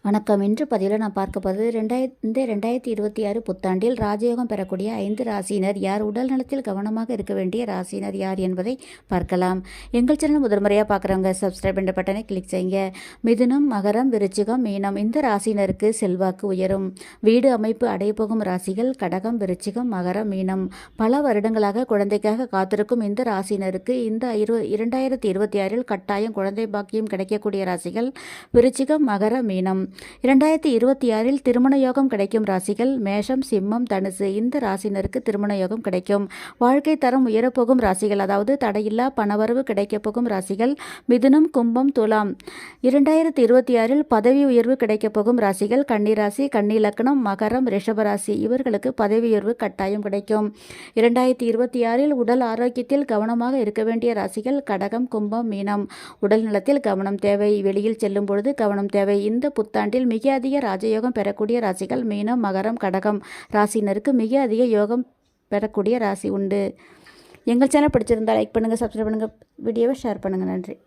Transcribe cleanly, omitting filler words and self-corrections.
வணக்கம். இன்று பதிவில் நான் பார்க்க போகிறது 2026 புத்தாண்டில் ராஜயோகம் பெறக்கூடிய 5 ராசியினர் யார், உடல் நலத்தில் கவனமாக இருக்க வேண்டிய ராசியினர் யார் என்பதை பார்க்கலாம். எங்கள் சேனல் முதல் முறையாக பார்க்குறவங்க சப்ஸ்கிரைப் என்ற பட்டனை கிளிக் செய்யுங்க. மிதுனம், மகரம், விருச்சிகம், மீனம் இந்த ராசியினருக்கு செல்வாக்கு உயரும். வீடு அமைப்பு அடையப்போகும் ராசிகள் கடகம், விருச்சிகம், மகரம், மீனம். பல வருடங்களாக குழந்தைக்காக காத்திருக்கும் இந்த ராசியினருக்கு இந்த 2026 கட்டாயம் குழந்தை பாக்கியம் கிடைக்கக்கூடிய ராசிகள் விருச்சிகம், மகரம், மீனம். 2026 திருமண யோகம் கிடைக்கும் ராசிகள் மேஷம், சிம்மம், தனுசு இந்த ராசினருக்கு திருமண யோகம் கிடைக்கும். வாழ்க்கை தரம் உயரப்போகும் ராசிகள், அதாவது தடையில்லா பணவரவு கிடைக்கப் போகும் ராசிகள் மிதுனம், கும்பம், துலாம். 2026 பதவி உயர்வு கிடைக்கப் போகும் ராசிகள் கன்னிராசி, கன்னி லக்னம், மகரம், ரிஷபராசி இவர்களுக்கு பதவி உயர்வு கட்டாயம் கிடைக்கும். 2026 உடல் ஆரோக்கியத்தில் கவனமாக இருக்க வேண்டிய ராசிகள் கடகம், கும்பம், மீனம். உடல் நலத்தில் கவனம் தேவை. வெளியில் செல்லும் பொழுது கவனம் தேவை. இந்த புத்தாண்டில் மிக அதிக ராஜயோகம் பெறக்கூடிய ராசிகள் மீனம், மகரம், கடகம் ராசினருக்கு மிக அதிக யோகம் பெறக்கூடிய ராசி உண்டு. எங்கள் சேனல் பிடிச்சிருந்தால் லைக் பண்ணுங்கள், சப்ஸ்கிரைப் பண்ணுங்கள், வீடியோவை ஷேர் பண்ணுங்கள். நன்றி.